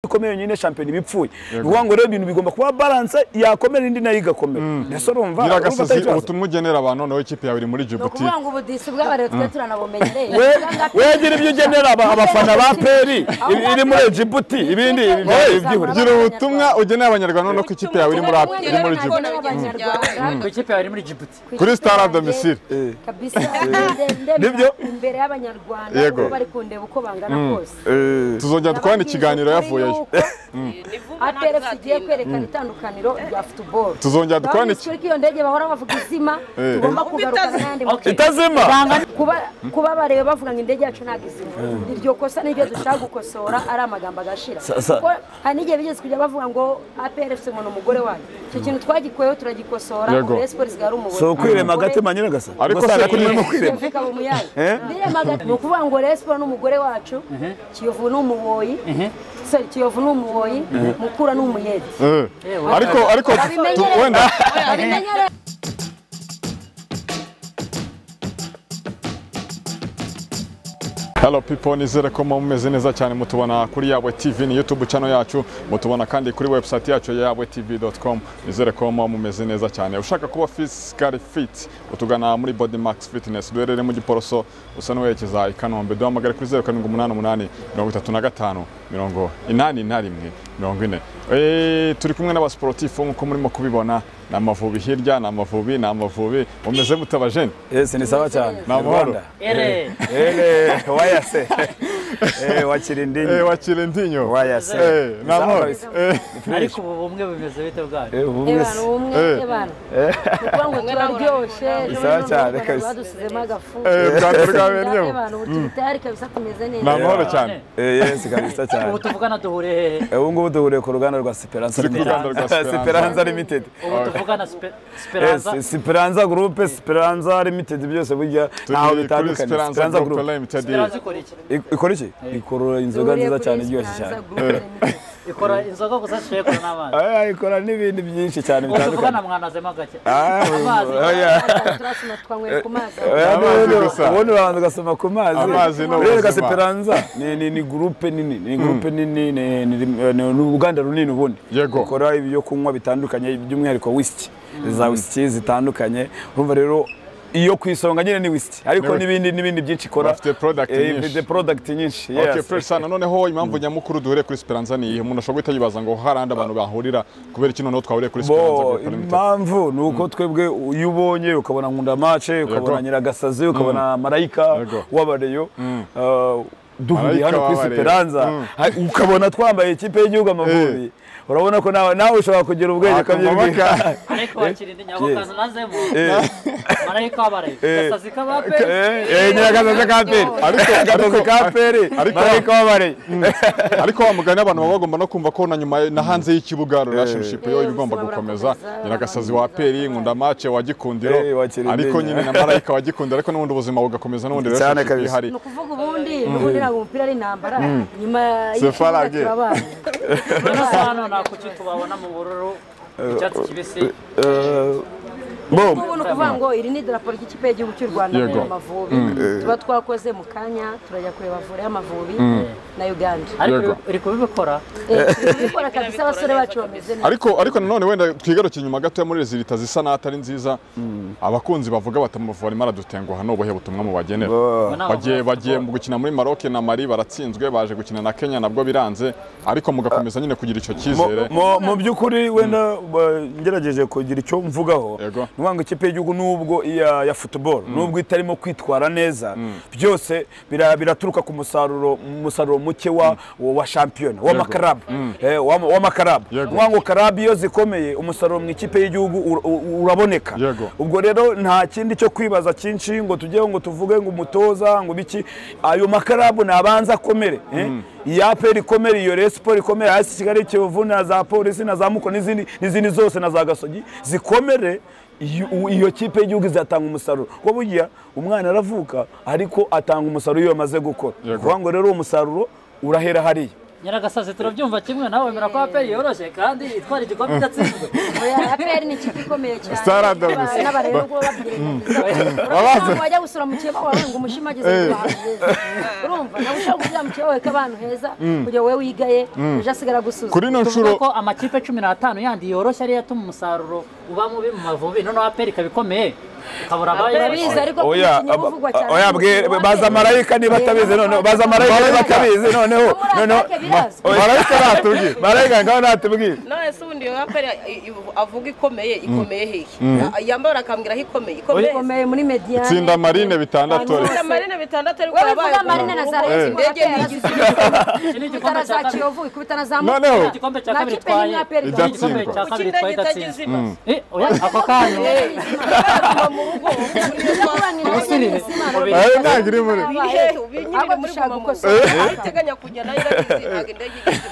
ikomeye nyine champion bipfuye uvuga ngo rero ibintu bigomba kuba balance yakomera indi nayo igakomera ndetse urumva biragasazi ubutumwa ugenera abantu noneho ikipe yawe iri muri Djibouti kuvuga ngo ubudisi bw'abarero twe turanabumenyereye wegira ibyo ugenera abafana ba peri iri muri Djibouti ibindi gira ubutumwa ugenera abanyarwanda no ku ikipe yawe iri muri Djibouti ku ikipe yawe iri muri Djibouti kuri Stade Domicile kabisa nibyo imbere y'abanyarwanda bari kundeba uko bangana kose tuzongera twabana ikiganiro yavuye APR tugiye kwerekana itandukaniro rya football tuzongera dukwana iki iyo ndege bahora bavuga izima tugomba kugarukana n'andi itazima kuba barebe bavuga ngo indege yacu ntabwo izima iryo kosa niryo dushaka gukosora ari amagambo agashira kuko hari n'igihe bigeze kujya bavuga ngo APR FC ngo umugore wayo icyo kintu twagikweho turagikosora Sports gari umugore so kwirema gatema nyine gasa ariko se kurimo kwirema fika mu muyaga ndirema gatema kuvuga ngo Sport n'umugore wacu Kiyovu n'umuboyi Kiyovu n'umuboyi mukura n'umuyede ariko wenda Hello people, nizere ko mumeze neza cyane mutubona kuri Yabwe TV ni YouTube channel yacu mutubona kandi kuri website yacu yabwetv.com nizere ko mumeze neza cyane ushaka kuba physically fit utugana muri Body Max Fitness duherere mu Giporoso usa n'uwerekeza i Kanombe duhamagare kuri 0788 35 40 turi kumwe n'abasportif nko murimo kubibona n'amavubi hirya n'amavubi umeze mutabajene yes ni sawa cyane n'amahoro wayase wakirindinyo wayase n'amahoro ariko ubumwe bimeze bite bwaje ubumwe kuko ngo turaryoshe sawa cyane badusizemo agafu bwaturwabenyeho abantu tayari kabisa kumeze neza n'amahoro cyane yes kabisa cyane ubu tuvugana duhure ubu ngubu duhure ku ruganda rwa Speranza Limited ubu tuvugana Speranza Group Speranza Limited byose burya naho bitandukanye Speranza Group ikora iki ikora inzoga nziza cyane iryoshye cyane ikora inzoga gusa cyeko n'amazi ikora n'ibindi byinshi cyane bitandukanye tuvugana mwanazema gake amazi turasoma twanywe ku mazi ubone abantu gasoma ku mazi rero Speranza ni group nini ni uruganda runini ubundi ukora ibyo kunywa bitandukanye by'umwihariko whisky za whisky zitandukanye urumva rero iyo kwisonga nyine ni whisky ariko nibindi byinshi ikora afite product nyinshi okay persana noneho impamvu nyamukuru duhure kuri Speranza ni ihe umuntu ashobora guhita ngo harandi abantu bahurira kubera iki noneho twahuriye kuri Speranza impamvu nuko twebwe iyo ubonye ukabona Nkunda Match ukabona Nyiragasazi ukabona Marayika w'abareyo duhuriye hano kuri Speranza ukabona twambaye ikipe y'igihugu Amavubi urabona ko nawe ushobora kugira ubwenge kabyibika ariko wakirinde nyabokaza nazemo Marayika w'abareyo Gasazi kabape Nyiragasazi kaperi Marayika w'abareyo ariko wamugana abantu baba bagomba no kumva ko na nyuma na hanze y'ikibuga relationship yo ibigomba gukomeza Nyiragasazi wa Peri Nkunda Match wa Gikundiro ariko nyine na Marayika wa Gikundiro ariko n'ubundi ubuzima bugakomeza n'ubundi relationship ihari no kuvuga ubundi ntabwo umupira ari intambara nyuma y'abana kuki tubabona mu bururu icyatsi kibisi ubu kuvuga ngo iri ni idarapo ry'ikipe y'igihugu cy'u Rwanda Amavubi tuba twakoze mu kanya turajya kureba vore y'Amavubi na Uganda ariko iri kubikora kabisa abasore bacu bameze neza ariko nanone wenda twigarukiye nyuma gato muri rezilita zisa n'atari nziza abakunzi bavuga batamuvura imara dutenguha no bohe butumwa mu bagenera bagiye mu gukina muri Maroc na Mali baratsinzwe baje gukina na Kenya nabwo biranze ariko mugakomeza nyine kugira icyo cyizere mu by'ukuri wenda ngerageje kugira icyo mvugaho nubango ikipe y'igihugu nubwo ya football nubwo itarimo kwitwara neza byose biraturuka ku musaruro muke wa champion wa makarab wa makarab nubango karab iyo zikomeye umusaruro mu ikipe y'igihugu uraboneka ubwo rero nta kindi cyo kwibaza cyinshi ngo tujye ngo tuvuge ngo umutoza ngo biki ayo makarab nabanza komere ya Peri komere iyo Sport komere hasi Kigali Kiyovu na za Polisi na za Muko n'izindi zose na za Gasogi zikomere iyo kipe y'igihugu izatanga umusaruro ko burya umwana aravuka ariko atanga umusaruro iyo yamaze gukora kuvuga ngo rero uwo musaruro urahera hariya Nyiragasazi turabyumva kimwe nawe wemera ko APR yoroshye kandi itwara igikombe idatsinzwe. Oya APR ni ikipe ikomeye cyane. Stade de Messi. N'abarero ubwo babyirengagiza. Wajya gusura mu kiba wawe ngo umushimagize heza. Urumva nawe ushaka kujya mu kiba weka abantu heza kugira wowe wigaye uje asigara gusuza. Kuri no nshuro ko amakipe 15 yandi yoroshye ari yatuma umusaruro uba mubi mu Mavubi none APR kabikomeye. Kabura bayibiza ariko oya baza marayika niba batabizi none baza marayika niba batabizi noneho marayika natubwira marayika ngaho natubwira none se ubundi APR avuga ikomeye hehe yambara akambwira aho ikomeye muri media itsinda Marine 6 itsinda Marine 6 ariko yabaye Marine na Zara indege yigize igikombe cya Kiyovu ikubitana za noneho igikombe cya kabiri twaye igikombe cya kabiri twaye idatsinze oya ako kanyu mu rugo ntagire muri binyine muri guma iteganya kujya nayo iragize ntabwo indege igize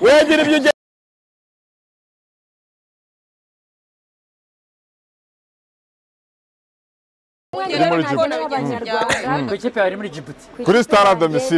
wegira ibyo ku ikipe yari muri Djibouti kuri Stade de Messi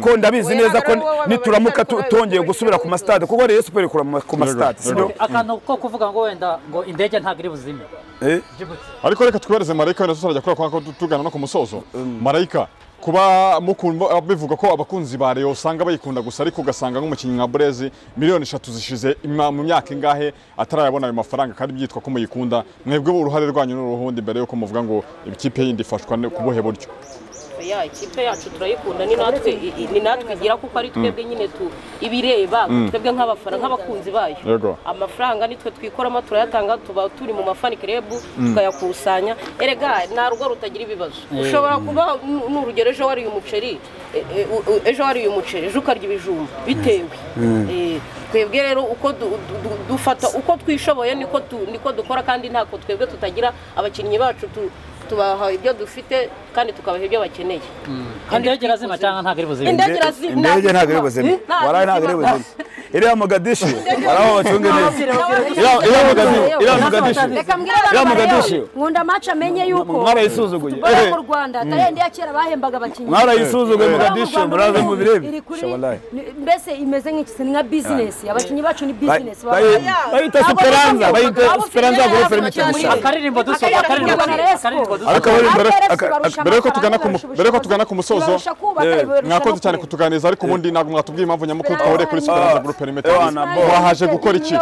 ko ndabizi neza ko nituramuka tongeye gusubira ku mastade kuko Rayon Sport ikura ku mastade sibyo akantu ko kuvuga ngo wenda ngo indege ntago iri buzime ariko reka twibereze Marayika wenda tuzajya kora ko tugana no ku musozo Marayika kuba mukunda bivuga ko abakunzi ba Rayon usanga bayikunda gusa ariko ugasanga nk'umukinnyi nka Blaise miliyoni 3 zishize mu myaka ingahe atarayabona ayo mafaranga kandi byitwa ko muyikunda mwebwe uruhare rwanyu n'uruhundi mbere yuko muvuga ngo ikipe yindi ifashwa kubuhe buryo ya ikipe yacu turayikunda ni natwe igira kuko ari twebwe nyine ibireba twebwe nk'abafana nk'abakunzi bayo amafaranga nitwe twikoramo turayatanga tuba turi mu mafani club tukayakusanya erega nta rugo rutagira ibibazo ushobora kuba n'urugero ejo wari umuceri ejo ukarya ibijumba bitewe twebwe rero uko dufata uko twishoboye niko dukora kandi ntako twebwe tutagira abakinnyi bacu tubaha ibyo dufite kandi tukabaha ibyo bakeneye indege razima cyangwa ntago iri buzima indege ntago iri buzima waraye ntago iri buzima iriya Mogadishu waraho bacunge neza iriya Mogadishu nkunda match amenye yuko mwarayisuzuguye mu Rwanda tarende ya kera bahembaga abakinnyi mwarayisuzuguye Mogadishu muraze mu birebe mbese imeze nk'iki nka business abakinnyi bacu ni business bayita Speranza Group Limited akaririmbo dusoza akaririmbo mbere ko tugana ku musozo mwakoze cyane kutuganiriza ariko ubundi ntabwo mwatubwiye impamvu nyamukuru twahore kuri Speranza Group Limited wahaje gukora iki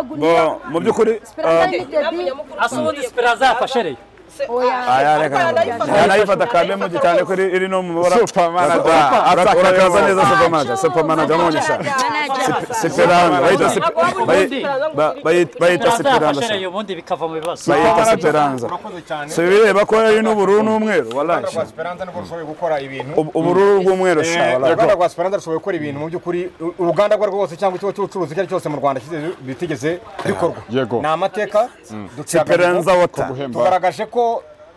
mu by'ukuri asubundi Speranza yafashereye nayifata kamwe mu cyane ko iri no mu bora urakaza neza supermanager munyesha bayita Speranza ubundi bikava mu bibazo bayita Speranza so bireba ko ari n'ubururu n'umweru wallahi Speranza niko rushoboye gukora ibintu ubururu bw'umweru uruganda rwa Speranza rushoboye gukora ibintu mu by'ukuri uruganda rwo rwose cyangwa ikigo cy'ubucuruzi cyari cyose mu Rwanda bitigeze bikorwa ni amateka Speranza Water tugaragaje ko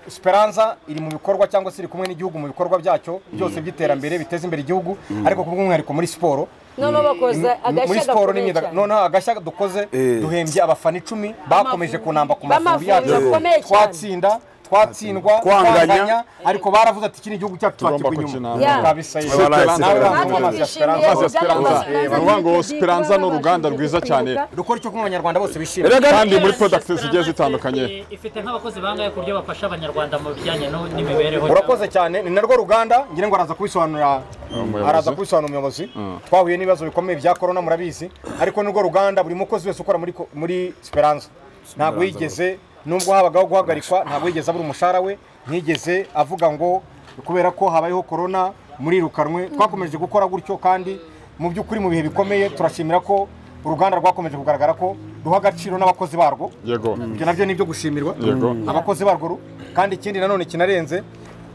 Speranza iri mu bikorwa cyangwa se iri kumwe n'igihugu mu bikorwa byacyo byose by'iterambere biteza imbere igihugu ariko kubw'umwihariko muri siporo muri siporo noneho agashya dukoze duhembye abafana 10 bakomeje kunamba ku Mavubi yacu twatsinda twatsindwa kwanganya ariko baravuze ati iki ni igihugu cyacu twakigwa inyuma kabisa Speranza no ruganda rwiza cyane rukora icyo kumanyarwanda bose bishimira kandi muri products zigiye zitandukanye ifite nk'abakozi bangaye ku buryo bafasha abanyarwanda mu bijyanye n'imibereho urakoze cyane ni narwo ruganda ngire ngo araza kubisobanura umuyobozi twahuye n'ibibazo bikomeye bya corona murabizi ariko nirwo ruganda buri mukozi wese ukora muri Speranza ntabwo yigeze nubwo habagaho guhagarikwa ntabwo yigeze abura umushahara we ntigeze avuga ngo kubera ko habayeho corona muri rukanwe twakomeje gukora gutyo kandi mu by'ukuri mu bihe bikomeye turashimira ko uruganda rwakomeje kugaragara ko duha agaciro n'abakozi barwo ibyo nabyo ni ibyo gushimirwa abakozi barwo kandi ikindi nanone kinarenze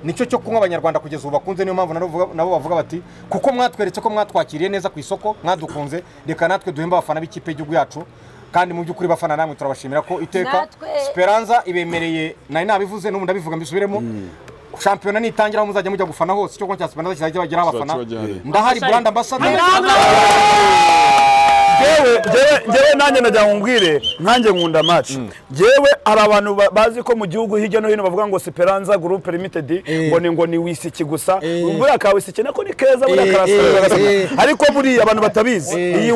nicyo cyo kunywa abanyarwanda kugeza ubu bakunze niyo mpamvu nabo bavuga bati kuko mwatweretse ko mwatwakiriye neza ku isoko mwadukunze reka natwe duhemba abafana b'ikipe y'igihugu yacu kandi mu by'ukuri bafana namwe turabashimira ko iteka Speranza ibemereye nari nabivuze n'ubu ndabivuga mbisubiremo shampiyona nitangira aho muzajya mujya gufana hose cyo konca Speranza kizajya bageraho abafana ndahari brand ambassador jewe nanjye najya ngumbwire nkanjye nkunda match jewe hari abantu bazi ko mu gihugu hirya no hino bavuga ngo Speranza Group Limited ngo ni wisiki gusa buriya ka wisiki nako ni keza buriya karasa ariko buri abantu batabizi iyi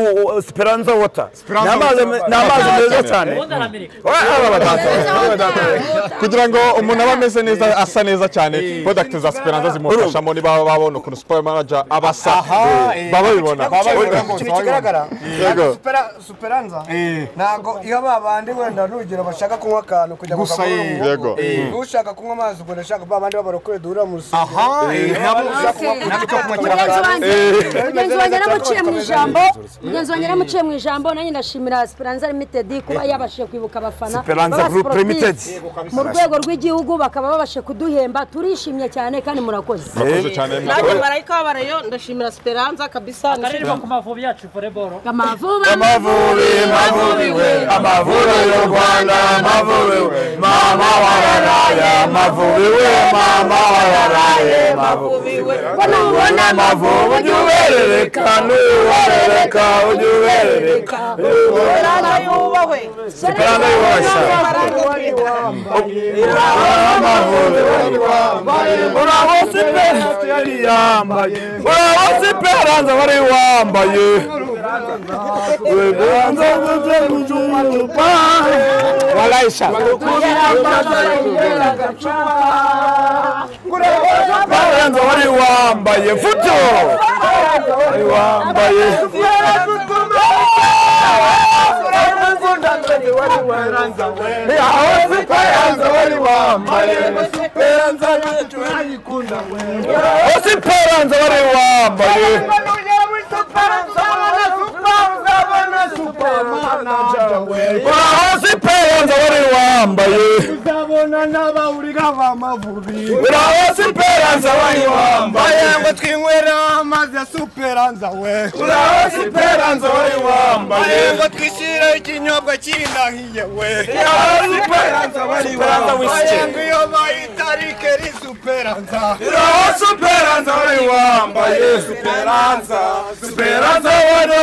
Speranza Water n'amazi meza cyane kugira ngo umuntu aba ameze neza asa neza cyane products za Speranza zimufashamo niba babona ukuntu super manager abasa babibona kigaragara Speranza ntago iyo babandi wenda nugera bashaka kunywa akantu kujya yego ushaka kunywa amazi ubwo ndashaka babandi babarokore duhura mu rusuku mugenzi wanjye namuciye mu ijambo nanjye ndashimira Speranza Limited kuba yabashije kwibuka abafana Speranza Group Limited mu rwego rw'igihugu bakaba babashe kuduhemba turishimye cyane kandi murakoze nanjye Marayika w'Abarayo ndashimira Speranza kabisa akaririmbo ku Mavubi yacu volleyball Mavubi we Amavubi y'u Rwanda Mavubi we mama wararaye Mavubi we mama wararaye Mavubi we bona Mavubi ujubereka nuwereka ujubereka Speranza yubahwe Speranza yubahwe Mavubi Esperanza yari yambaye uraho Esperanza wari wambaye Esperanza kujupa walaisha Esperanza wari wambaye futo wari wambaye Esperanza wari wambaye Esperanza tuyikunda we Esperanza wari wambaye Esperanza wari wambaye uzabona n'abawuriga b'amavubi uraho Esperanza wari wambaye ngo twinywera amazi ya Esperanza we uraho Esperanza wari wambaye ngo twishyire ikinyobwa cy'indahiye we uraho Esperanza wari wambaye ngo iyo bayitarike ri Esperanza uraho Esperanza wari wambaye Esperanza wari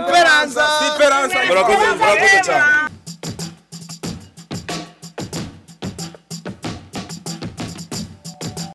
Esperanza. Murakoze cyane.